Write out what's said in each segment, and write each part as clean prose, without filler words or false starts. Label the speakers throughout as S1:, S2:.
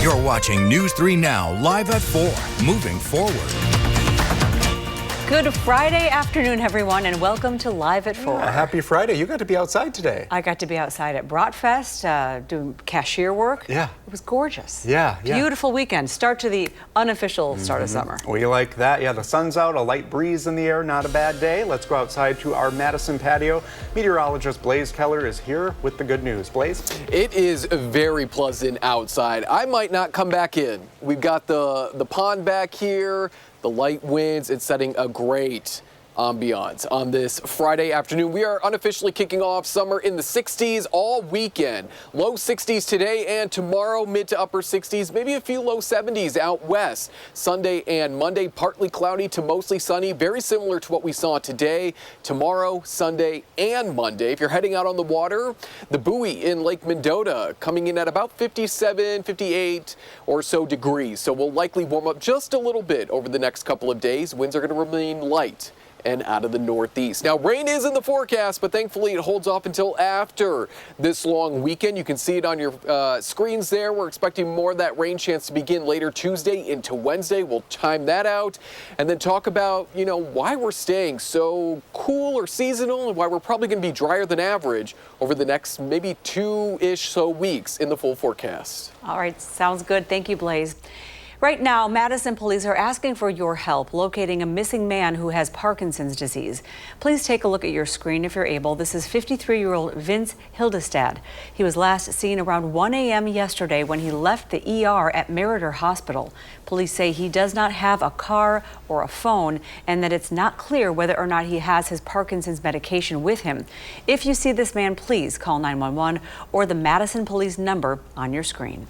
S1: You're watching News 3 Now, live at 4, moving forward.
S2: Good Friday afternoon, everyone, and welcome to Live at 4.
S3: Happy Friday. You got to be outside today.
S2: I got to be outside at Bratfest, doing cashier work.
S3: Yeah.
S2: It was gorgeous.
S3: Yeah.
S2: Beautiful weekend. Start to the unofficial start of summer.
S3: We like that. Yeah, the sun's out, a light breeze in the air, not a bad day. Let's go outside to our Madison patio. Meteorologist Blaze Keller is here with the good news. Blaze?
S4: It is very pleasant outside. I might not come back in. We've got the pond back here. The light winds, it's setting a great ambiance on this Friday afternoon. We are unofficially kicking off summer in the 60s all weekend. Low 60s today and tomorrow, mid to upper 60s, maybe a few low 70s out west. Sunday and Monday, partly cloudy to mostly sunny, very similar to what we saw today, tomorrow, Sunday, and Monday. If you're heading out on the water, the buoy in Lake Mendota coming in at about 57, 58 or so degrees. So we'll likely warm up just a little bit over the next couple of days. Winds are going to remain light and out of the northeast. Now, rain is in the forecast, but thankfully it holds off until after this long weekend. You can see it on your screens there. We're expecting more of that rain chance to begin later Tuesday into Wednesday. We'll time that out and then talk about, why we're staying so cool or seasonal and why we're probably going to be drier than average over the next maybe 2-ish so weeks in the full forecast.
S2: All right, sounds good. Thank you, Blaze. Right now, Madison police are asking for your help locating a missing man who has Parkinson's disease. Please take a look at your screen if you're able. This is 53-year-old Vince Hildestad. He was last seen around 1 a.m. yesterday when he left the ER at Meriter Hospital. Police say he does not have a car or a phone and that it's not clear whether or not he has his Parkinson's medication with him. If you see this man, please call 911 or the Madison police number on your screen.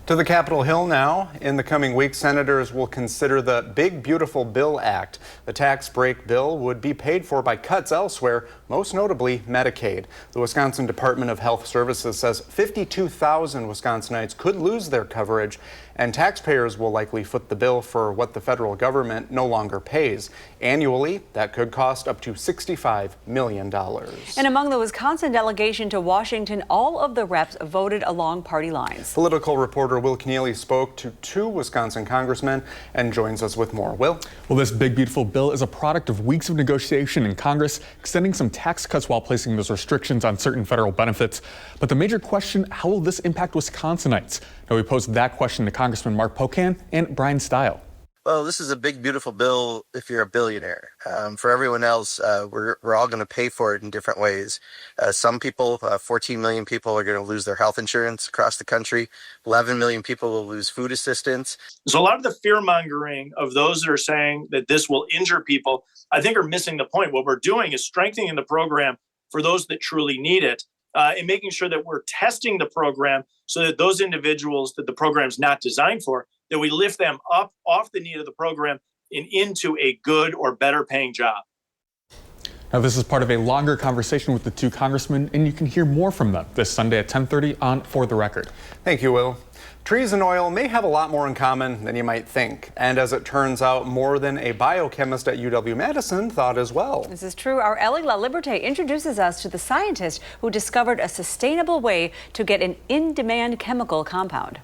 S3: To the Capitol Hill now. In the coming weeks, senators will consider the Big Beautiful Bill Act. The tax break bill would be paid for by cuts elsewhere, most notably Medicaid. The Wisconsin Department of Health Services says 52,000 Wisconsinites could lose their coverage, and taxpayers will likely foot the bill for what the federal government no longer pays. Annually, that could cost up to $65 million.
S2: And among the Wisconsin delegation to Washington, all of the reps voted along party lines.
S3: Political reporter Will Keneally spoke to 2 Wisconsin congressmen and joins us with more. Will?
S5: Well, this big, beautiful bill is a product of weeks of negotiation in Congress, extending some tax cuts while placing those restrictions on certain federal benefits. But the major question, how will this impact Wisconsinites? Now, we posed that question to Congressman Mark Pocan and Brian Stile.
S6: Well, this is a big, beautiful bill if you're a billionaire. For everyone else, we're all going to pay for it in different ways. Some people, 14 million people, are going to lose their health insurance across the country. 11 million people will lose food assistance.
S7: So a lot of the fear-mongering of those that are saying that this will injure people, I think are missing the point. What we're doing is strengthening the program for those that truly need it, and making sure that we're testing the program so that those individuals that the program's not designed for, that we lift them up off the need of the program and into a good or better paying job.
S5: Now, this is part of a longer conversation with the 2 congressmen, and you can hear more from them this Sunday at 10:30 on For the Record.
S3: Thank you, Will. Trees and oil may have a lot more in common than you might think. And as it turns out, more than a biochemist at UW-Madison thought as well.
S2: This is true. Our Ellie LaLiberte introduces us to the scientist who discovered a sustainable way to get an in-demand chemical compound.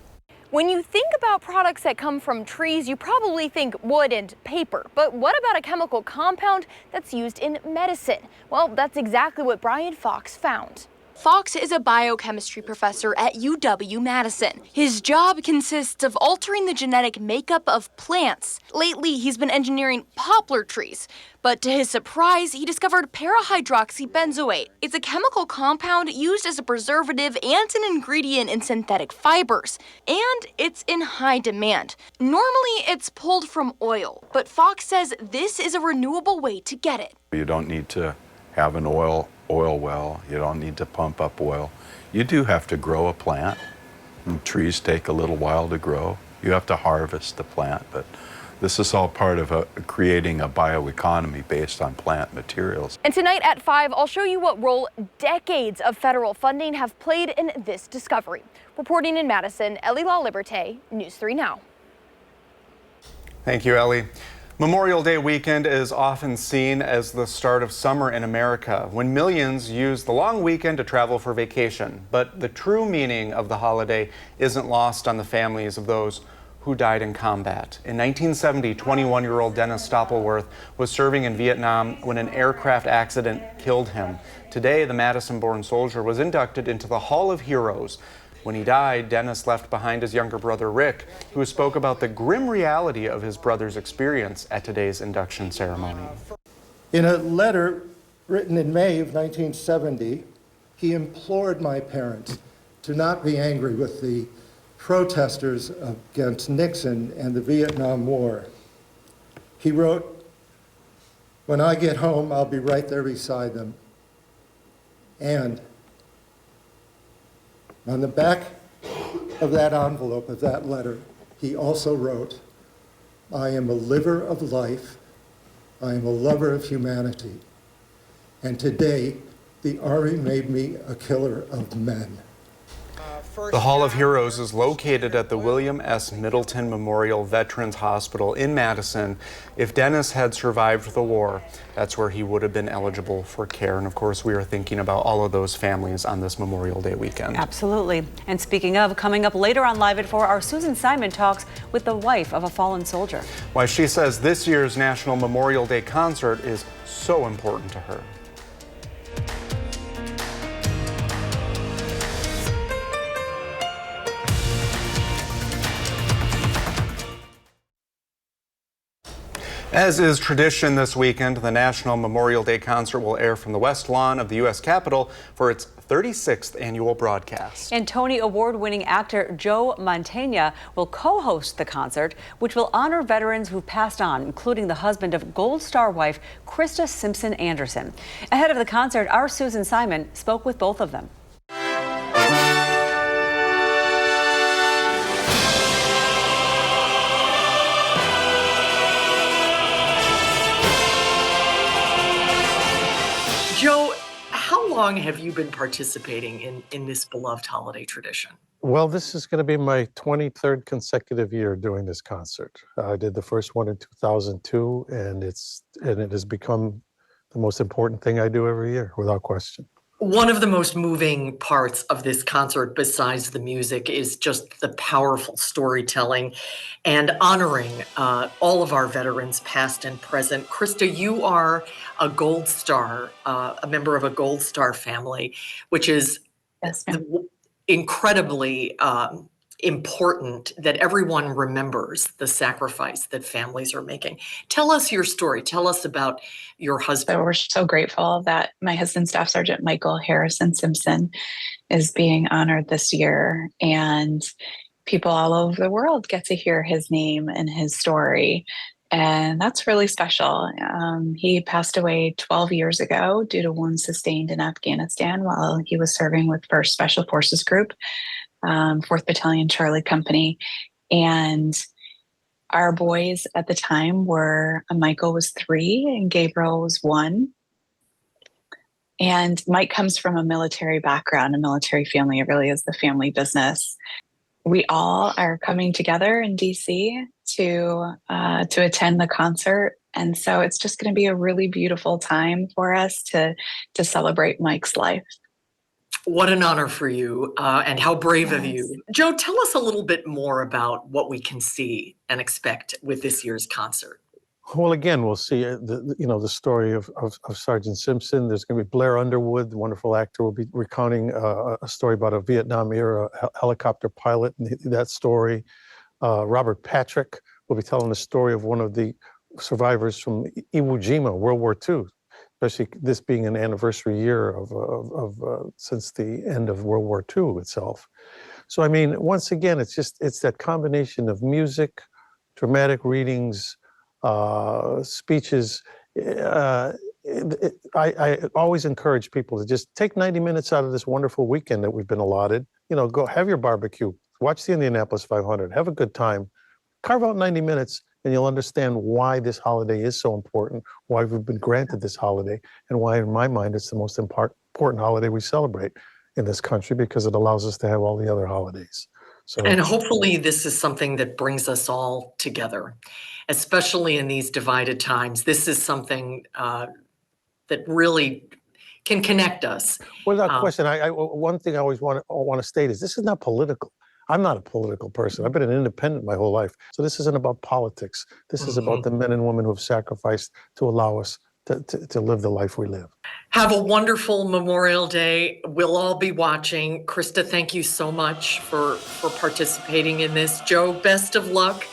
S8: When you think about products that come from trees, you probably think wood and paper. But what about a chemical compound that's used in medicine? Well, that's exactly what Brian Fox found. Fox is a biochemistry professor at UW-Madison. His job consists of altering the genetic makeup of plants. Lately, he's been engineering poplar trees. But to his surprise, he discovered parahydroxybenzoate. It's a chemical compound used as a preservative and an ingredient in synthetic fibers. And it's in high demand. Normally, it's pulled from oil, but Fox says this is a renewable way to get it.
S9: You don't need to have an oil well. You don't need to pump up oil. You do have to grow a plant. And trees take a little while to grow. You have to harvest the plant, but this is all part of creating a bioeconomy based on plant materials.
S8: And tonight at 5, I'll show you what role decades of federal funding have played in this discovery. Reporting in Madison, Ellie LaLiberte, News 3 Now.
S3: Thank you, Ellie. Memorial Day weekend is often seen as the start of summer in America, when millions use the long weekend to travel for vacation. But the true meaning of the holiday isn't lost on the families of those who died in combat. In 1970, 21-year-old Dennis Stoppelworth was serving in Vietnam when an aircraft accident killed him. Today, the Madison-born soldier was inducted into the Hall of Heroes. When he died, Dennis left behind his younger brother, Rick, who spoke about the grim reality of his brother's experience at today's induction ceremony.
S10: In a letter written in May of 1970, he implored my parents to not be angry with the protesters against Nixon and the Vietnam War. He wrote, "When I get home, I'll be right there beside them." And on the back of that envelope of that letter, he also wrote, "I am a liver of life. I am a lover of humanity. And today, the Army made me a killer of men."
S3: The Hall of Heroes is located at the William S. Middleton Memorial Veterans Hospital in Madison. If Dennis had survived the war, that's where he would have been eligible for care. And of course, we are thinking about all of those families on this Memorial Day weekend.
S2: Absolutely. And speaking of, coming up later on Live at 4, our Susan Simon talks with the wife of a fallen soldier.
S3: Why she says this year's National Memorial Day concert is so important to her. As is tradition this weekend, the National Memorial Day concert will air from the West Lawn of the U.S. Capitol for its 36th annual broadcast.
S2: And Tony Award-winning actor Joe Mantegna will co-host the concert, which will honor veterans who've passed on, including the husband of Gold Star wife Krista Simpson Anderson. Ahead of the concert, our Susan Simon spoke with both of them.
S11: Joe, how long have you been participating in this beloved holiday tradition?
S12: Well, this is going to be my 23rd consecutive year doing this concert. I did the first one in 2002, and it has become the most important thing I do every year, without question.
S11: One of the most moving parts of this concert, besides the music, is just the powerful storytelling and honoring all of our veterans, past and present. Krista, you are a Gold Star, a member of a Gold Star family, which is incredibly important that everyone remembers the sacrifice that families are making. Tell us your story. Tell us about your husband.
S13: So we're so grateful that my husband, Staff Sergeant Michael Harrison Simpson, is being honored this year. And people all over the world get to hear his name and his story. And that's really special. He passed away 12 years ago due to wounds sustained in Afghanistan while he was serving with 1st Special Forces Group, 4th Battalion Charlie Company. And our boys at the time were, Michael was 3 and Gabriel was 1. And Mike comes from a military background, a military family. It really is the family business. We all are coming together in DC to attend the concert. And so it's just going to be a really beautiful time for us to celebrate Mike's life.
S11: What an honor for you, and how brave of you. Joe, tell us a little bit more about what we can see and expect with this year's concert.
S12: Well, again, we'll see the story of Sergeant Simpson. There's going to be Blair Underwood, the wonderful actor, will be recounting a story about a Vietnam-era helicopter pilot and that story. Robert Patrick will be telling the story of one of the survivors from Iwo Jima, World War II. Especially this being an anniversary year of since the end of World War II itself. So, I mean, once again, it's that combination of music, dramatic readings, speeches. I always encourage people to just take 90 minutes out of this wonderful weekend that we've been allotted. Go have your barbecue, watch the Indianapolis 500, have a good time, carve out 90 minutes, and you'll understand why this holiday is so important, why we've been granted this holiday, and why, in my mind, it's the most important holiday we celebrate in this country, because it allows us to have all the other holidays. So,
S11: and hopefully this is something that brings us all together, especially in these divided times. This is something that really can connect us.
S12: without question, one thing I always want to state is this is not political. I'm not a political person. I've been an independent my whole life. So this isn't about politics. This is about the men and women who have sacrificed to allow us to live the life we live.
S11: Have a wonderful Memorial Day. We'll all be watching. Krista, thank you so much for participating in this. Joe, best of luck.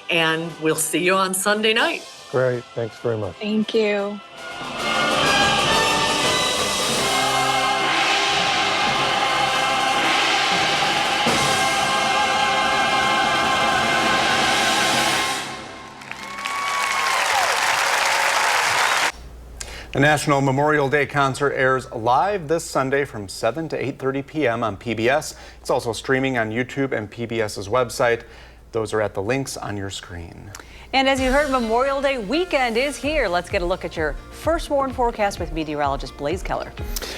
S11: And we'll see you on Sunday night.
S12: Great. Thanks very much.
S13: Thank you.
S3: The National Memorial Day concert airs live this Sunday from 7 to 8:30 p.m. on PBS. It's also streaming on YouTube and PBS's website. Those are at the links on your screen.
S2: And as you heard, Memorial Day weekend is here. Let's get a look at your first warn forecast with meteorologist Blaze Keller.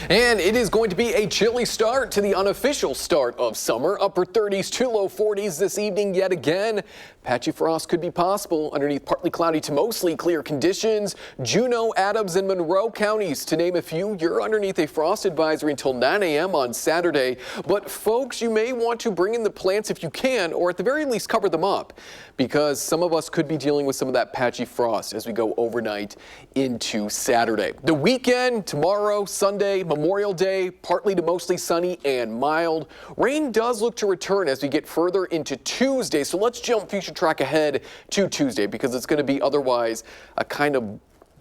S4: And it is going to be a chilly start to the unofficial start of summer. Upper 30s to low 40s this evening yet again. Patchy frost could be possible underneath partly cloudy to mostly clear conditions. Juneau, Adams, and Monroe counties, to name a few, you're underneath a frost advisory until 9 a.m. on Saturday. But folks, you may want to bring in the plants if you can, or at the very least cover them up, because some of us could be dealing with some of that patchy frost as we go overnight into Saturday. The weekend, tomorrow, Sunday, Memorial Day, partly to mostly sunny and mild. Rain does look to return as we get further into Tuesday, so let's jump future track ahead to Tuesday, because it's going to be otherwise a kind of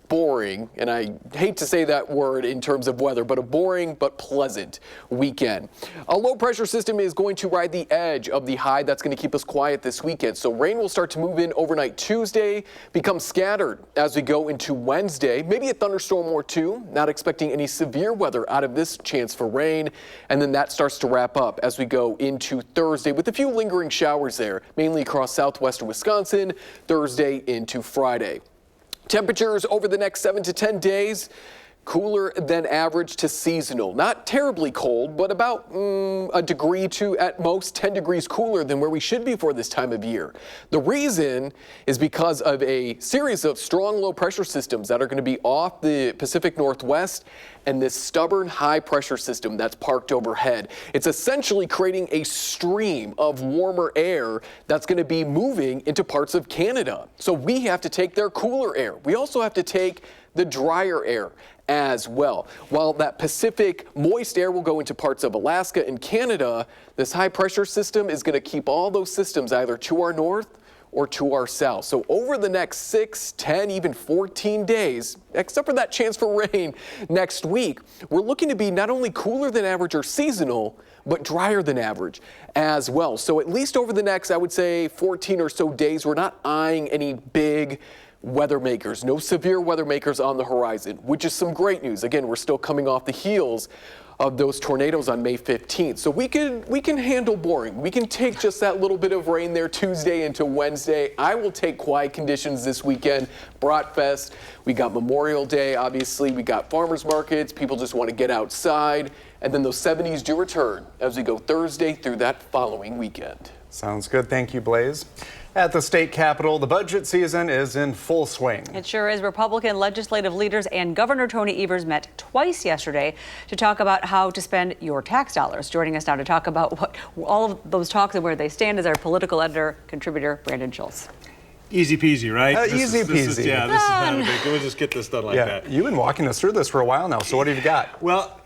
S4: boring, and I hate to say that word in terms of weather, but a boring but pleasant weekend. A low pressure system is going to ride the edge of the high that's going to keep us quiet this weekend. So rain will start to move in overnight Tuesday, become scattered as we go into Wednesday, maybe a thunderstorm or two. Not expecting any severe weather out of this chance for rain. And then that starts to wrap up as we go into Thursday with a few lingering showers there, mainly across southwestern Wisconsin, Thursday into Friday. Temperatures over the next 7 to 10 days, cooler than average to seasonal. Not terribly cold, but about a degree to at most 10 degrees cooler than where we should be for this time of year. The reason is because of a series of strong low pressure systems that are going to be off the Pacific Northwest and this stubborn high pressure system that's parked overhead. It's essentially creating a stream of warmer air that's going to be moving into parts of Canada. So we have to take their cooler air. We also have to take the drier air as well. While that Pacific moist air will go into parts of Alaska and Canada, this high pressure system is going to keep all those systems either to our north or to our south. So over the next 6, 10, even 14 days, except for that chance for rain next week, we're looking to be not only cooler than average or seasonal, but drier than average as well. So at least over the next, I would say 14 or so days, we're not eyeing any big weather makers, no severe weather makers on the horizon, which is some great news. Again, we're still coming off the heels of those tornadoes on May 15th. So we can handle boring. We can take just that little bit of rain there Tuesday into Wednesday. I will take quiet conditions this weekend. Bratfest, we got Memorial Day, obviously. We got farmers markets. People just want to get outside. And then those 70s do return as we go Thursday through that following weekend.
S3: Sounds good. Thank you, Blaze. At the state capitol, the budget season is in full swing.
S2: It sure is. Republican legislative leaders and Governor Tony Evers met twice yesterday to talk about how to spend your tax dollars. Joining us now to talk about what all of those talks and where they stand is our political editor, contributor, Brandon Schultz.
S14: Easy peasy, right?
S3: Easy peasy.
S14: This is not a big, we'll just get this done like that.
S3: You've been walking us through this for a while now, so what have you got?
S14: Well,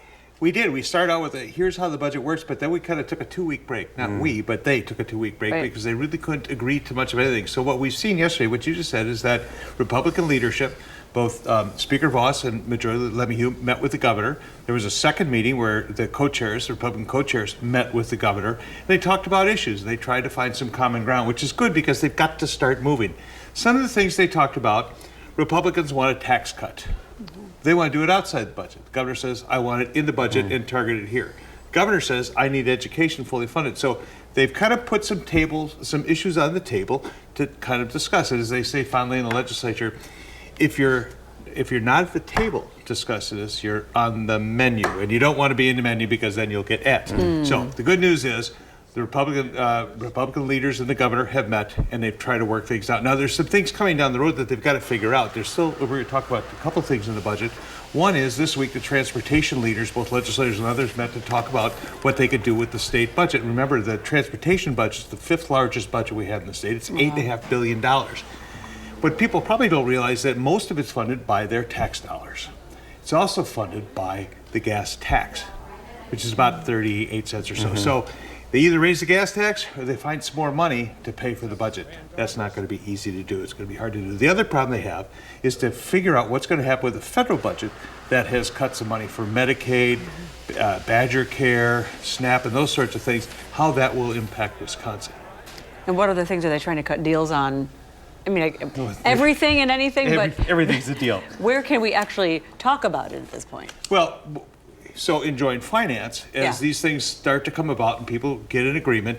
S14: we did. We started out with here's how the budget works, but then we kind of took a 2-week break. Not we, but they took a 2-week break because they really couldn't agree to much of anything. So what we've seen yesterday, what you just said, is that Republican leadership, both Speaker Voss and Majority LeMahieu, met with the governor. There was a second meeting where the co-chairs, the Republican co-chairs, met with the governor. They talked about issues. They tried to find some common ground, which is good because they've got to start moving. Some of the things they talked about, Republicans want a tax cut. They want to do it outside the budget. The governor says, I want it in the budget and target it here. Governor says, I need education fully funded. So they've kind of put some issues on the table to kind of discuss it. As they say fondly in the legislature, if you're not at the table discussing this, you're on the menu. And you don't want to be in the menu because then you'll get et. So the good news is The Republican leaders and the governor have met, and they've tried to work things out. Now, there's some things coming down the road that they've got to figure out. We're going to talk about a couple things in the budget. One is this week the transportation leaders, both legislators and others, met to talk about what they could do with the state budget. Remember, the transportation budget is the 5th largest budget we have in the state. It's $8.5 billion. What people probably don't realize that most of it's funded by their tax dollars. It's also funded by the gas tax, which is about 38 cents or so. So they either raise the gas tax or they find some more money to pay for the budget. That's not going to be easy to do. It's going to be hard to do. The other problem they have is to figure out what's going to happen with the federal budget that has cut some money for Medicaid, Badger Care, SNAP, and those sorts of things, how that will impact Wisconsin.
S2: And what other things are they trying to cut deals on? I mean, everything and anything, but
S14: everything's a deal.
S2: Where can we actually talk about it at this point?
S14: Well, so in joint finance, as these things start to come about and people get an agreement,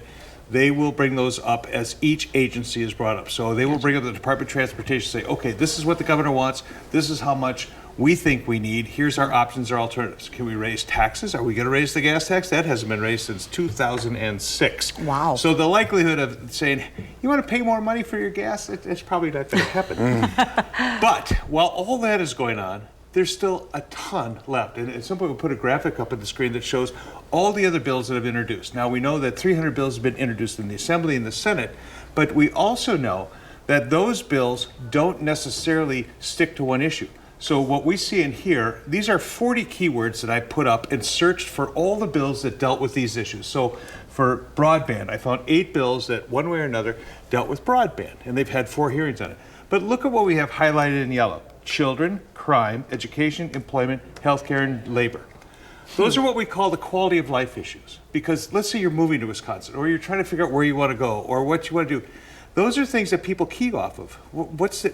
S14: they will bring those up as each agency is brought up. So they will bring up the Department of Transportation, say, okay, this is what the governor wants, this is how much we think we need, here's our options or alternatives. Can we raise taxes? Are we going to raise the gas tax? That hasn't been raised since 2006.
S2: Wow.
S14: So the likelihood of saying, you want to pay more money for your gas? It's probably not going to happen. But while all that is going on, there's still a ton left. And at some point we'll put a graphic up on the screen that shows all the other bills that have been introduced. Now we know that 300 bills have been introduced in the Assembly and the Senate, but we also know that those bills don't necessarily stick to one issue. So what we see in here, these are 40 keywords that I put up and searched for all the bills that dealt with these issues. So for broadband, I found 8 bills that one way or another dealt with broadband, and they've had 4 hearings on it. But look at what we have highlighted in yellow: children, crime, education, employment, healthcare, and labor. Those are what we call the quality of life issues. Because let's say you're moving to Wisconsin, or you're trying to figure out where you want to go, or what you want to do. Those are things that people key off of. What's it,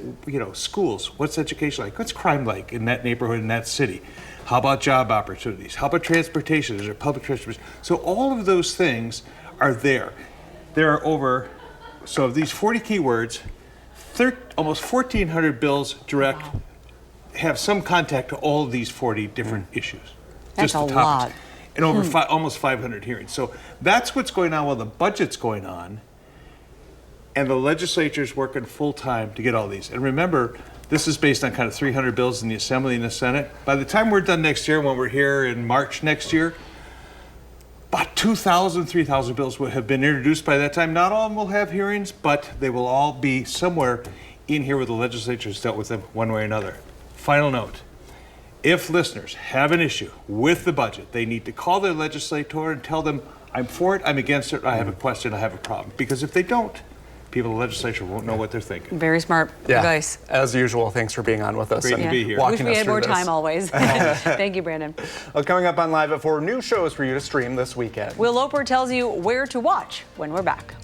S14: schools? What's education like? What's crime like in that neighborhood, in that city? How about job opportunities? How about transportation? Is there public transportation? So all of those things are there. There are over, so of these 40 keywords, almost 1,400 bills direct have some contact to all of these 40 different issues.
S2: That's
S14: just the
S2: a
S14: topics.
S2: lot.
S14: And over almost 500 hearings. So that's what's going on while the budget's going on. And the legislature's working full time to get all these. And remember, this is based on kind of 300 bills in the Assembly and the Senate. By the time we're done next year, when we're here in March next year, about 2,000, 3,000 bills will have been introduced by that time. Not all of them will have hearings, but they will all be somewhere in here where the legislature has dealt with them one way or another. Final note, if listeners have an issue with the budget, they need to call their legislator and tell them, I'm for it, I'm against it, I have a question, I have a problem. Because if they don't, people in the legislature won't know what they're thinking.
S2: Very smart advice.
S3: As usual, thanks for being on with us.
S14: Great to be here.
S2: Wish we had more time always. Thank you, Brandon.
S3: Well, coming up on Live at 4, new shows for you to stream this weekend.
S2: Will Loper tells you where to watch when we're back.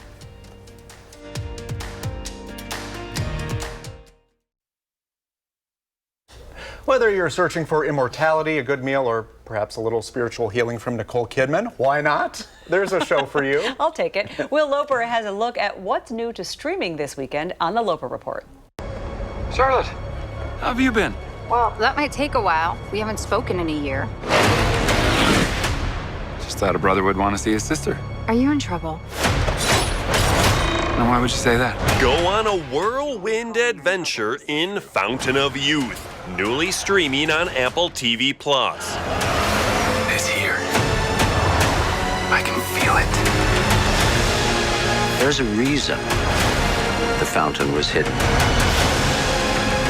S3: Whether you're searching for immortality, a good meal, or perhaps a little spiritual healing from Nicole Kidman, why not? There's a show for you.
S2: I'll take it. Will Loper has a look at what's new to streaming this weekend on the Loper Report.
S15: Charlotte, how have you been?
S16: Well, that might take a while. We haven't spoken in a year.
S15: Just thought a brother would want to see his sister.
S16: Are you in trouble?
S15: Now, why would you say that?
S17: Go on a whirlwind adventure in Fountain of Youth, newly streaming on Apple TV+.
S15: It's here. I can feel it.
S18: There's a reason the fountain was hidden.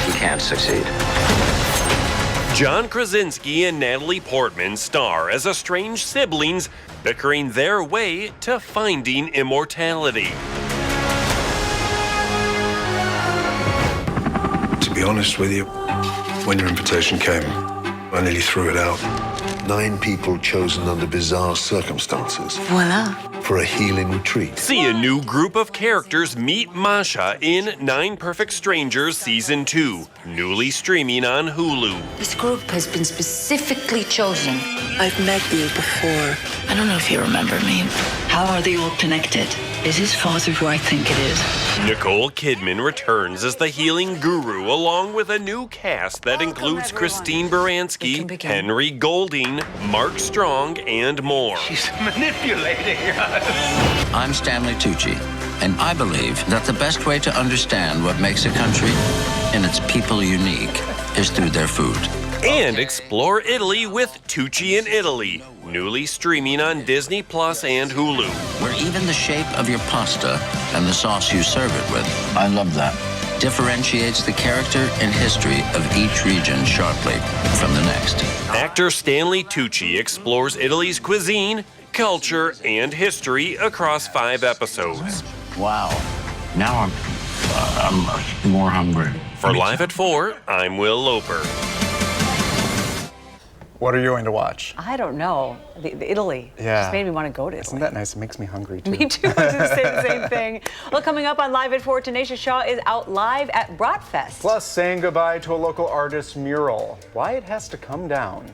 S18: He can't succeed.
S17: John Krasinski and Natalie Portman star as estranged siblings bickering their way to finding immortality.
S19: To be honest with you, when your invitation came, I nearly threw it out. 9 people chosen under bizarre circumstances.
S16: Voila.
S19: For a healing retreat.
S17: See a new group of characters meet Masha in 9 Perfect Strangers Season 2, newly streaming on Hulu.
S16: This group has been specifically chosen.
S20: I've met you before.
S16: I don't know if you remember me.
S20: How are they all connected? Is his father who I think it is?
S17: Nicole Kidman returns as the healing guru, along with a new cast that includes Christine Baranski, Henry Golding, Mark Strong, and more.
S15: She's manipulating us.
S18: I'm Stanley Tucci, and I believe that the best way to understand what makes a country and its people unique is through their food.
S17: And explore Italy with Tucci in Italy, newly streaming on Disney Plus and Hulu.
S18: Where even the shape of your pasta and the sauce you serve it with, I love that, differentiates the character and history of each region sharply from the next.
S17: Actor Stanley Tucci explores Italy's cuisine, culture, and history across 5 episodes.
S18: Wow. Now I'm more hungry.
S17: For Live at 4, I'm Will Loper.
S3: What are you going to watch?
S2: I don't know. The Italy.
S3: Yeah.
S2: Just made me want to go to Italy.
S3: Isn't that nice? It makes me hungry, too.
S2: Me too. I was going to say the same thing. Well, coming up on Live at 4, Tenacious Shaw is out live at Bratfest.
S3: Plus, saying goodbye to a local artist's mural. Why it has to come down.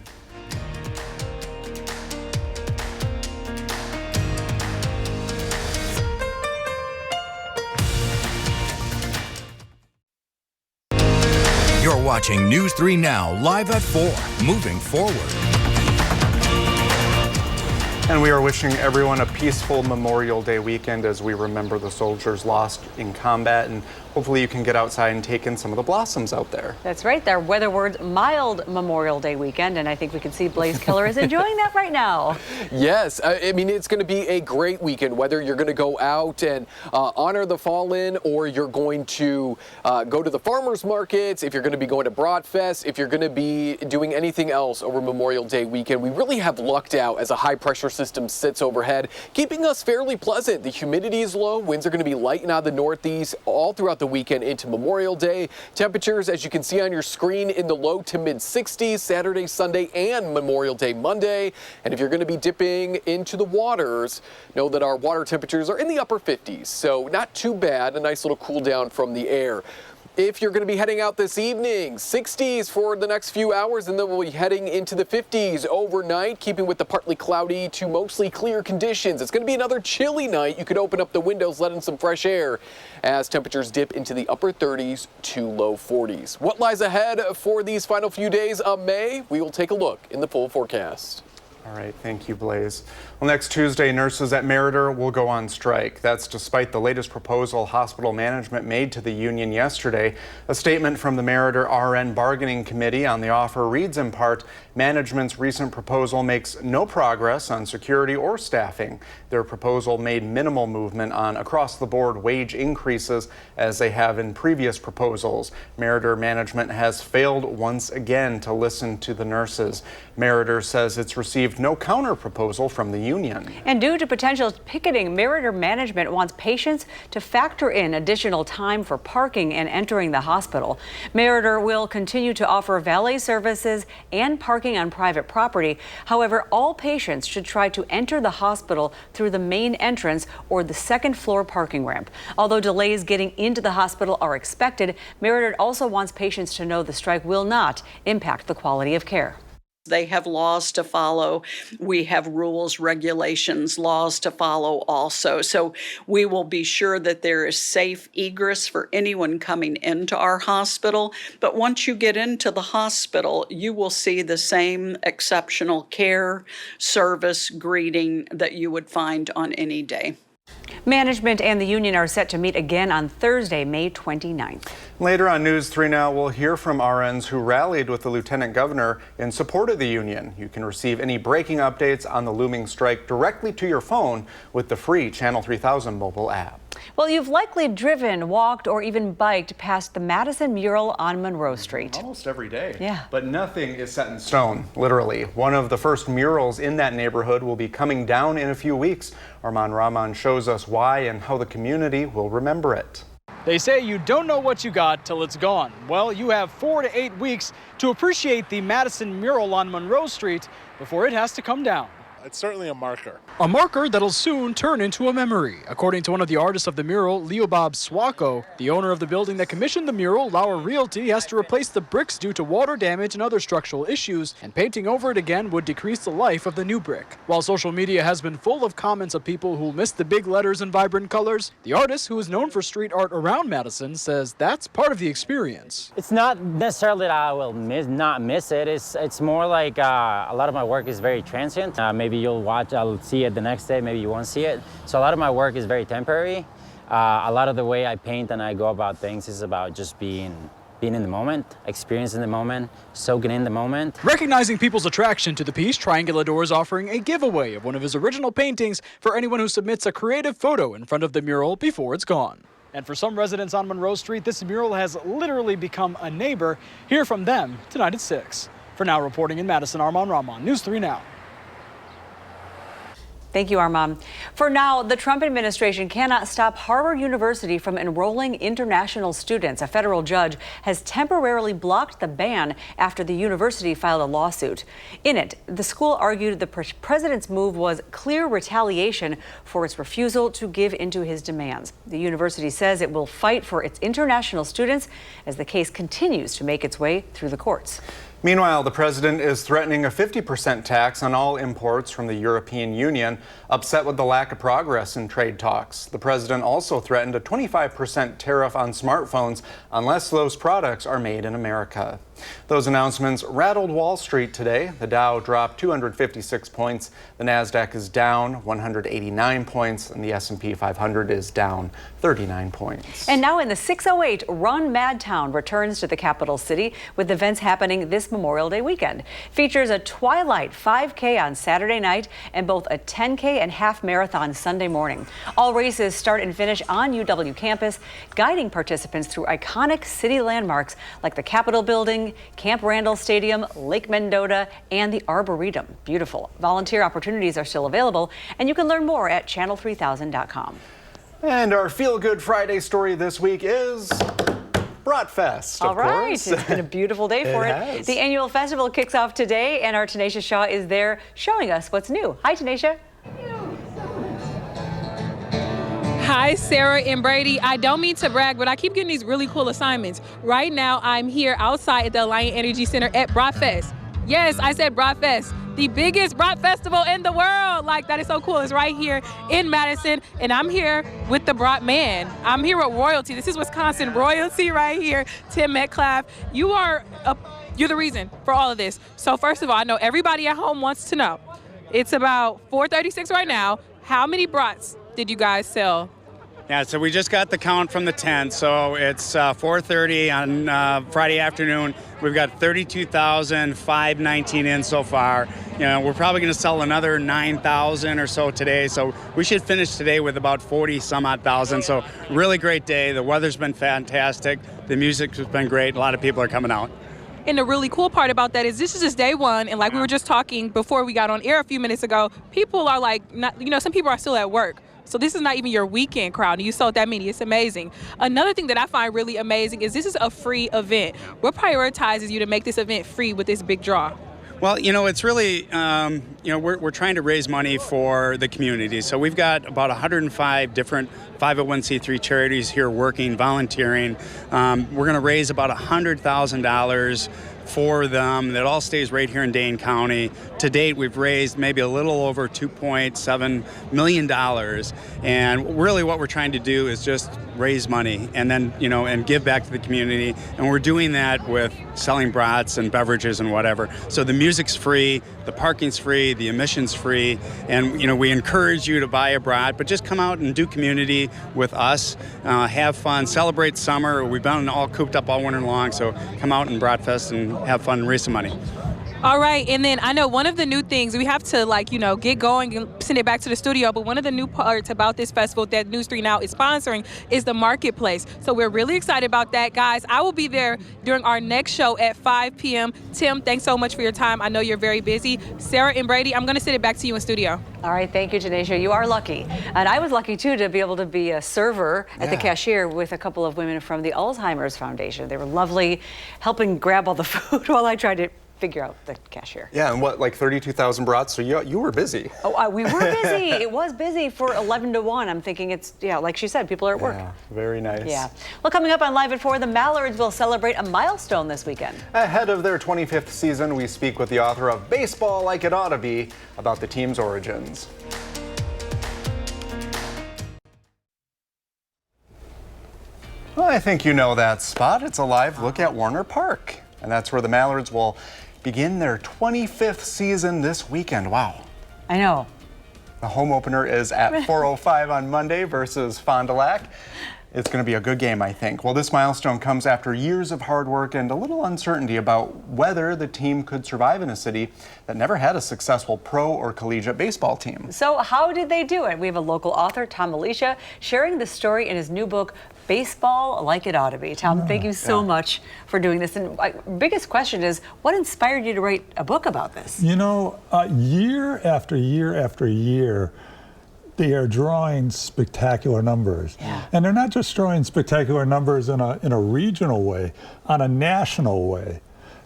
S1: You're watching News 3 Now, live at 4, moving forward.
S3: And we are wishing everyone a peaceful Memorial Day weekend as we remember the soldiers lost in combat. And hopefully you can get outside and take in some of the blossoms out there.
S2: That's right. Their weather words, mild Memorial Day weekend. And I think we can see Blaze Killer is enjoying that right now.
S4: Yes. I mean, it's going to be a great weekend, whether you're going to go out and honor the fallen, or you're going to go to the farmers markets, if you're going to be going to Bratfest, if you're going to be doing anything else over Memorial Day weekend. We really have lucked out as a high pressure system sits overhead, keeping us fairly pleasant. The humidity is low. Winds are going to be light and out of the northeast all throughout the weekend into Memorial Day. Temperatures, as you can see on your screen, in the low to mid 60s Saturday, Sunday, and Memorial Day Monday. And if you're going to be dipping into the waters, know that our water temperatures are in the upper 50s. So not too bad. A nice little cool down from the air. If you're going to be heading out this evening, 60s for the next few hours, and then we'll be heading into the 50s overnight, keeping with the partly cloudy to mostly clear conditions. It's going to be another chilly night. You could open up the windows, let in some fresh air as temperatures dip into the upper 30s to low 40s. What lies ahead for these final few days of May? We will take a look in the full forecast.
S3: All right, thank you, Blaze. Well, next Tuesday, nurses at Meritor will go on strike. That's despite the latest proposal hospital management made to the union yesterday. A statement from the Meritor RN Bargaining Committee on the offer reads in part, management's recent proposal makes no progress on security or staffing. Their proposal made minimal movement on across-the-board wage increases as they have in previous proposals. Meritor management has failed once again to listen to the nurses. Meritor says it's received no counter-proposal from the union.
S2: And due to potential picketing, Meritor management wants patients to factor in additional time for parking and entering the hospital. Meritor will continue to offer valet services and parking on private property. However, all patients should try to enter the hospital through the main entrance or the second floor parking ramp. Although delays getting into the hospital are expected, Meritor also wants patients to know the strike will not impact the quality of care.
S21: They have laws to follow. We have rules, regulations, laws to follow also. So we will be sure that there is safe egress for anyone coming into our hospital. But once you get into the hospital, you will see the same exceptional care, service, greeting that you would find on any day.
S2: Management and the union are set to meet again on Thursday, May 29th.
S3: Later on News 3 Now, we'll hear from RNs who rallied with the Lieutenant Governor in support of the union. You can receive any breaking updates on the looming strike directly to your phone with the free Channel 3000 mobile app.
S2: Well, you've likely driven, walked, or even biked past the Madison mural on Monroe Street.
S3: Almost every day.
S2: Yeah.
S3: But nothing is set in stone, literally. One of the first murals in that neighborhood will be coming down in a few weeks. Arman Rahman shows us why and how the community will remember it.
S22: They say you don't know what you got till it's gone. Well, you have 4 to 8 weeks to appreciate the Madison mural on Monroe Street before it has to come down.
S6: it's certainly a marker.
S22: A marker that'll soon turn into a memory. According to one of the artists of the mural, Leobob Swako, the owner of the building that commissioned the mural, Lauer Realty, has to replace the bricks due to water damage and other structural issues, and painting over it again would decrease the life of the new brick. While social media has been full of comments of people who miss the big letters and vibrant colors, the artist, who is known for street art around Madison, says that's part of the experience.
S7: It's not necessarily that I will not miss it. It's more like a lot of my work is very transient. Maybe I'll see it the next day, maybe you won't see it. So a lot of my work is very temporary. A lot of the way I paint and I go about things is about just being in the moment, experiencing the moment, soaking in the moment.
S22: Recognizing people's attraction to the piece, Triangular Door is offering a giveaway of one of his original paintings for anyone who submits a creative photo in front of the mural before it's gone. And for some residents on Monroe Street, this mural has literally become a neighbor. Hear from them tonight at 6. For now, reporting in Madison, Armand Rahman, News 3 Now.
S2: Thank you, Armand. For now, the Trump administration cannot stop Harvard University from enrolling international students. A federal judge has temporarily blocked the ban after the university filed a lawsuit. In it, the school argued the president's move was clear retaliation for its refusal to give into his demands. The university says it will fight for its international students as the case continues to make its way through the courts.
S3: Meanwhile, the president is threatening a 50% tax on all imports from the European Union, upset with the lack of progress in trade talks. The president also threatened a 25% tariff on smartphones unless those products are made in America. Those announcements rattled Wall Street today. The Dow dropped 256 points, the Nasdaq is down 189 points, and the S&P 500 is down 39 points.
S2: And now in the 608, Run Madtown returns to the capital city with events happening this Memorial Day weekend. Features a twilight 5K on Saturday night and both a 10K and half marathon Sunday morning. All races start and finish on UW campus, guiding participants through iconic city landmarks like the Capitol Building, Camp Randall Stadium, Lake Mendota, and the Arboretum. Beautiful. Volunteer opportunities are still available, and you can learn more at channel3000.com.
S3: And our Feel Good Friday story this week is Bratfest, of
S2: All right,
S3: course.
S2: It's been a beautiful day for it. The annual festival kicks off today, and our Tanisha Shaw is there showing us what's new. Hi, Tanisha.
S23: Hi, Sarah and Brady. I don't mean to brag, but I keep getting these really cool assignments. Right now, I'm here outside at the Alliant Energy Center at Bratfest. Yes, I said Bratfest, the biggest brat festival in the world. Like, that is so cool. It's right here in Madison, and I'm here with the brat man. I'm here with royalty. This is Wisconsin royalty right here. Tim Metcalf, you're the reason for all of this. So first of all, I know everybody at home wants to know. It's about 4:36 right now. How many brats did you guys sell?
S24: Yeah, so we just got the count from the tent, so it's 4:30 on Friday afternoon. We've got 32,519 in so far. You know, we're probably going to sell another 9,000 or so today, so we should finish today with about 40 some odd thousand. So really great day. The weather's been fantastic. The music's been great. A lot of people are coming out.
S23: And the really cool part about that is this is just day one, and like we were just talking before we got on air a few minutes ago, people are like, some people are still at work. So this is not even your weekend crowd, and you sold that many. It's amazing. Another thing that I find really amazing is this is a free event. What prioritizes you to make this event free with this big draw?
S24: Well, it's really, we're trying to raise money for the community. So we've got about 105 different 501c3 charities here working, volunteering. We're going to raise about $100,000 for them. That all stays right here in Dane County. To date, we've raised maybe a little over $2.7 million. And really what we're trying to do is just raise money and then, and give back to the community. And we're doing that with selling brats and beverages and whatever. So the music's free, the parking's free, the admission's free. And, we encourage you to buy a brat, but just come out and do community with us, have fun, celebrate summer. We've been all cooped up all winter long, so come out and Bratfest and have fun and raise some money.
S23: All right, and then I know one of the new things, we have to get going and send it back to the studio, but one of the new parts about this festival that News 3 Now is sponsoring is the marketplace. So we're really excited about that, guys. I will be there during our next show at 5 p.m. Tim, thanks so much for your time. I know you're very busy. Sarah and Brady, I'm going to send it back to you in studio.
S2: All right, thank you, Tanisha. You are lucky. And I was lucky, too, to be able to be a server at the cashier with a couple of women from the Alzheimer's Foundation. They were lovely, helping grab all the food while I tried to figure out the cashier.
S3: Yeah, and what, like 32,000 brats? So you were busy.
S2: Oh, we were busy. It was busy for 11 to 1. I'm thinking it's, yeah, like she said, people are at work.
S3: Yeah, very nice.
S2: Yeah. Well, coming up on Live at 4, the Mallards will celebrate a milestone this weekend.
S3: Ahead of their 25th season, we speak with the author of Baseball Like It Ought to Be about the team's origins. Well, I think you know that spot. It's a live look at Warner Park. And that's where the Mallards will begin their 25th season this weekend. Wow.
S2: I know.
S3: The home opener is at 4:05 on Monday versus Fond du Lac. It's going to be a good game, I think. Well, this milestone comes after years of hard work and a little uncertainty about whether the team could survive in a city that never had a successful pro or collegiate baseball team.
S2: So how did they do it? We have a local author, Tom Alicia, sharing the story in his new book, Baseball Like It Ought to Be. Tom, thank you so much for doing this. And my biggest question is, what inspired you to write a book about this?
S5: You know, year after year after year, they are drawing spectacular numbers.
S2: Yeah.
S5: And they're not just drawing spectacular numbers in a regional way, on a national way.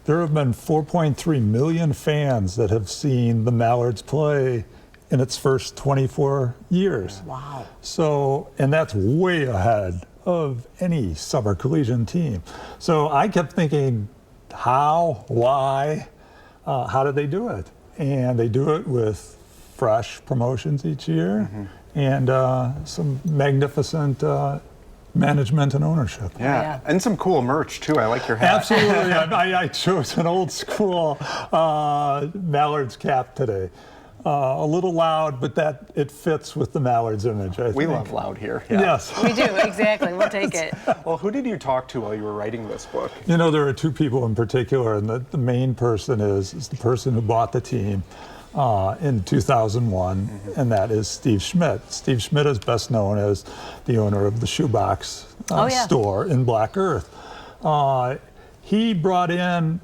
S5: There have been 4.3 million fans that have seen the Mallards play in its first 24 years.
S2: Wow.
S5: So, and that's way ahead of any summer collegiate team. So I kept thinking, how, why, how did they do it? And they do it with fresh promotions each year and some magnificent management and ownership.
S3: Yeah, and some cool merch too. I like your hat.
S5: Absolutely. I chose an old school Mallards cap today. A little loud, but that it fits with the Mallards image, I think.
S3: We love loud here. Yeah.
S5: Yes.
S2: We do, exactly. We'll take it.
S3: Well, who did you talk to while you were writing this book?
S5: You know, there are two people in particular, and the main person is the person who bought the team in 2001, and that is Steve Schmidt. Steve Schmidt is best known as the owner of the Shoebox store in Black Earth. He brought in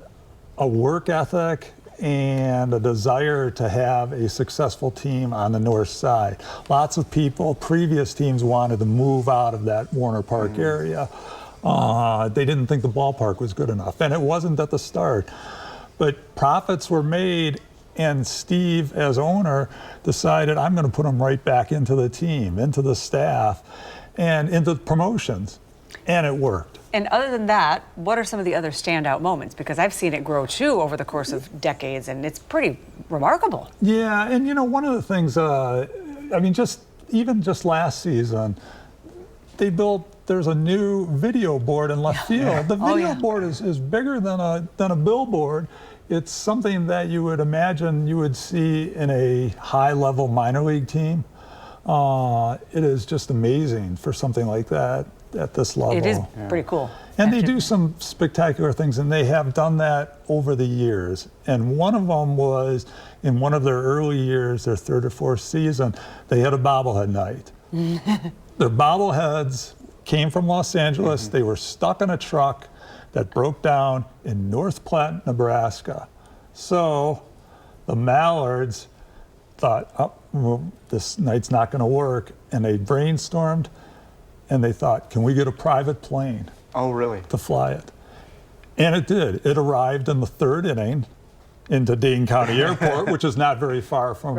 S5: a work ethic and a desire to have a successful team on the north side. Lots of people, previous teams wanted to move out of that Warner Park area. They didn't think the ballpark was good enough, and it wasn't at the start. But profits were made, and Steve, as owner, decided, I'm going to put them right back into the team, into the staff, and into promotions. And it worked.
S2: And other than that, what are some of the other standout moments? Because I've seen it grow too over the course of decades, and it's pretty remarkable.
S5: Yeah, and you know, one of the things, I mean, even just last season, they built, there's a new video board in left field. The video board is bigger than a billboard. It's something that you would imagine you would see in a high-level minor league team. It is just amazing for something like that at this level.
S2: It is pretty cool.
S5: And they do some spectacular things, and they have done that over the years. And one of them was, in one of their early years, their third or fourth season, they had a bobblehead night. Their bobbleheads came from Los Angeles. They were stuck in a truck that broke down in North Platte, Nebraska. So the Mallards thought, oh, well, this night's not going to work, and they brainstormed, and they thought, can we get a private plane?
S3: Oh, really?
S5: To fly it. And it did. It arrived in the third inning into Dane County Airport, which is not very far from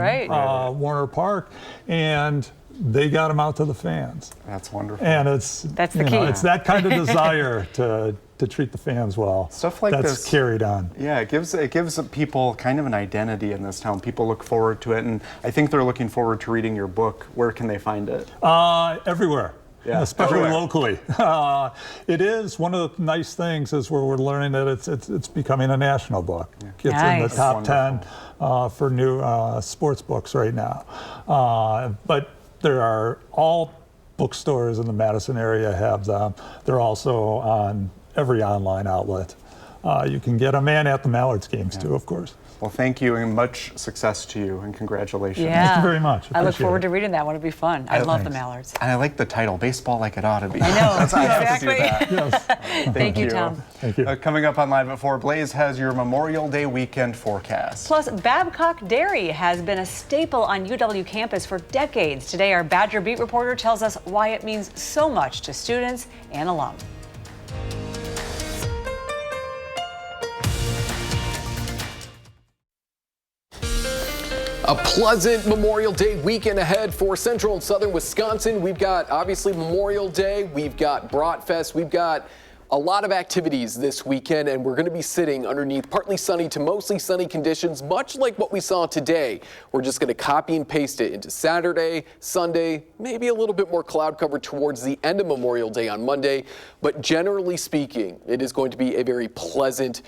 S5: Warner Park, and they got them out to the fans.
S3: That's wonderful.
S5: And
S2: that's the key.
S5: It's that kind of desire to treat the fans well.
S3: Stuff like
S5: that's
S3: this
S5: carried on.
S3: Yeah, it gives people kind of an identity in this town. People look forward to it, and I think they're looking forward to reading your book. Where can they find it?
S5: Everywhere. Yeah, especially locally. It is one of the nice things is where we're learning that it's becoming a national book. It's in the top 10 for new sports books right now. But there are all bookstores in the Madison area have them. They're also on every online outlet. You can get them at the Mallards games too, of course.
S3: Well, thank you, and much success to you, and congratulations.
S2: Yeah.
S5: Thank you very much.
S2: I look forward to reading that one. It'll be fun. I love the Mallards.
S3: And I like the title, Baseball Like It Ought to Be.
S2: I know,
S3: I have to do that.
S5: Yes.
S2: Thank you, Tom.
S5: Thank you.
S3: Coming up on Live at 4, Blaze has your Memorial Day weekend forecast.
S2: Plus, Babcock Dairy has been a staple on UW campus for decades. Today, our Badger Beat reporter tells us why it means so much to students and alum.
S4: A pleasant Memorial Day weekend ahead for central and southern Wisconsin. We've got obviously Memorial Day, we've got Bratfest, we've got a lot of activities this weekend, and we're going to be sitting underneath partly sunny to mostly sunny conditions, much like what we saw today. We're just going to copy and paste it into Saturday, Sunday, maybe a little bit more cloud cover towards the end of Memorial Day on Monday. But generally speaking, it is going to be a very pleasant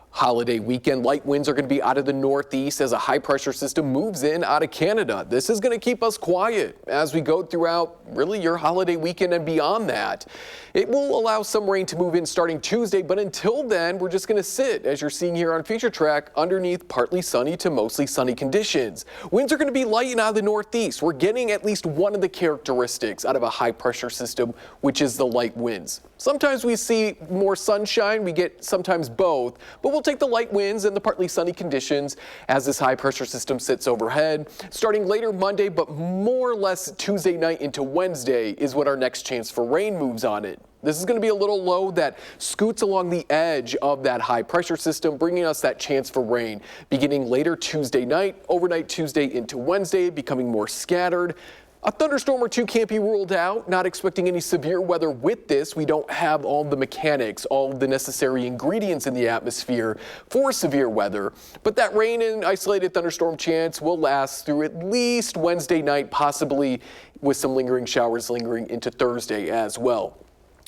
S4: holiday weekend. Light winds are going to be out of the northeast as a high pressure system moves in out of Canada. This is going to keep us quiet as we go throughout really your holiday weekend and beyond that. It will allow some rain to move in starting Tuesday, but until then, we're just going to sit, as you're seeing here on Feature Track, underneath partly sunny to mostly sunny conditions. Winds are going to be light and out of the northeast. We're getting at least one of the characteristics out of a high pressure system, which is the light winds. Sometimes we see more sunshine, we get sometimes both, but we'll take the light winds and the partly sunny conditions as this high pressure system sits overhead. Starting later Monday, but more or less Tuesday night into Wednesday is when our next chance for rain moves on it. This is going to be a little low that scoots along the edge of that high pressure system, bringing us that chance for rain beginning later Tuesday night, overnight Tuesday into Wednesday, becoming more scattered. A thunderstorm or two can't be ruled out. Not expecting any severe weather with this. We don't have all the mechanics, all the necessary ingredients in the atmosphere for severe weather. But that rain and isolated thunderstorm chance will last through at least Wednesday night, possibly with some lingering showers lingering into Thursday as well.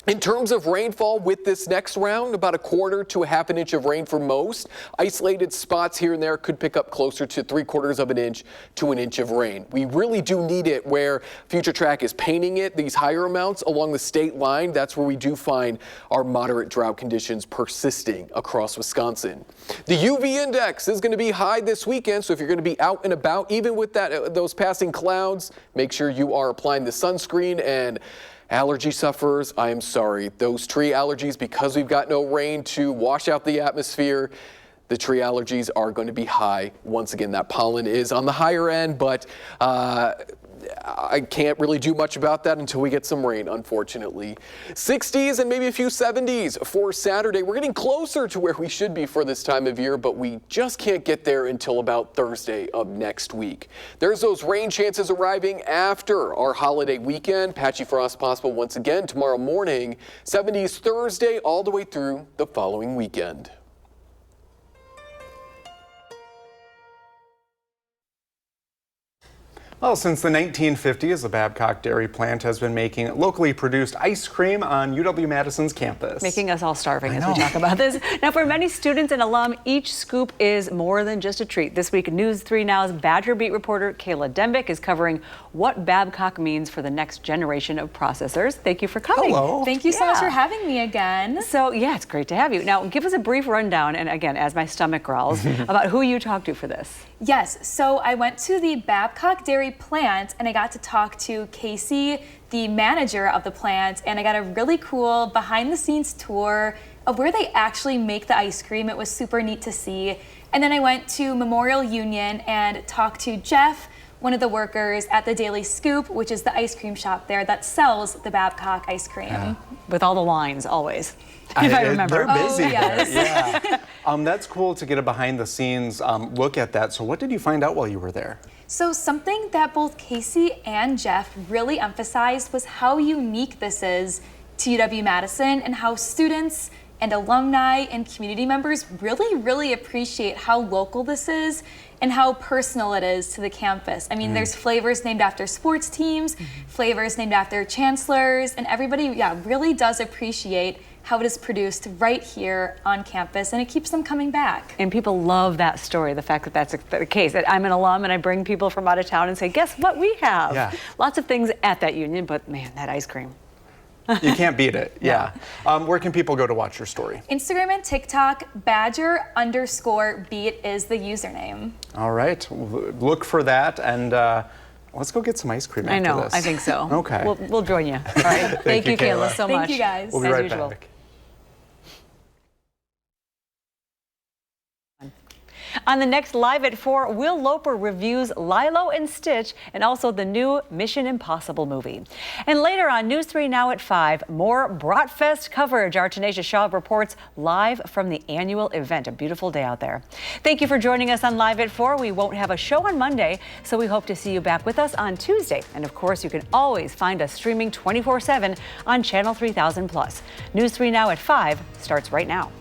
S4: In terms of rainfall with this next round, about 1/4 to 1/2 inch of rain for most. Isolated spots here and there could pick up closer to 3/4 of an inch to an inch of rain. We really do need it where Future Track is painting it, these higher amounts along the state line. That's where we do find our moderate drought conditions persisting across Wisconsin. The UV index is going to be high this weekend, so if you're going to be out and about, even with those passing clouds, make sure you are applying the sunscreen. And allergy sufferers, I am sorry. Those tree allergies, because we've got no rain to wash out the atmosphere, the tree allergies are going to be high. Once again, that pollen is on the higher end, but I can't really do much about that until we get some rain, unfortunately. 60s and maybe a few 70s for Saturday. We're getting closer to where we should be for this time of year, but we just can't get there until about Thursday of next week. There's those rain chances arriving after our holiday weekend. Patchy frost possible once again tomorrow morning. 70s Thursday all the way through the following weekend.
S3: Well, since the 1950s, the Babcock Dairy Plant has been making locally produced ice cream on UW-Madison's campus.
S2: Making us all starving as we talk about this. Now, for many students and alum, each scoop is more than just a treat. This week, News 3 Now's Badger Beat reporter Kayla Dembick is covering what Babcock means for the next generation of processors. Thank you for coming.
S3: Hello.
S6: Thank you so much for having me again.
S2: So, yeah, it's great to have you. Now, give us a brief rundown, and again, as my stomach growls, about who you talked to for this.
S6: Yes, so I went to the Babcock Dairy Plant and I got to talk to Casey, the manager of the plant, and I got a really cool behind the scenes tour of where they actually make the ice cream. It was super neat to see. And then I went to Memorial Union and talked to Jeff, one of the workers at the Daily Scoop, which is the ice cream shop there that sells the Babcock ice cream.
S2: Yeah. With all the lines, always. If I remember.
S3: They're busy there.
S6: Yes.
S3: Yeah. That's cool to get a behind the scenes look at that. So what did you find out while you were there?
S6: So something that both Casey and Jeff really emphasized was how unique this is to UW-Madison and how students and alumni and community members really appreciate how local this is and how personal it is to the campus. I mean, there's flavors named after sports teams, flavors named after chancellors, and everybody, really does appreciate how it is produced right here on campus, and it keeps them coming back.
S2: And people love that story, the fact that that's the case. I'm an alum and I bring people from out of town and say, guess what we have? Yeah. Lots of things at that union, but man, that ice cream.
S3: You can't beat it, yeah. Where can people go to watch your story?
S6: Instagram and TikTok, Badger_Beat is the username.
S3: All right, look for that, and let's go get some ice cream after this.
S2: I think so.
S3: Okay.
S2: We'll join you. All right. Thank you, Kayla, so much.
S6: Thank you, guys.
S3: We'll be right back.
S2: On the next Live at 4, Will Loper reviews Lilo and Stitch and also the new Mission Impossible movie. And later on News 3 Now at 5, more Bratfest coverage. Our Tanisha Shaw reports live from the annual event. A beautiful day out there. Thank you for joining us on Live at 4. We won't have a show on Monday, so we hope to see you back with us on Tuesday. And of course, you can always find us streaming 24/7 on Channel 3000+. News 3 Now at 5 starts right now.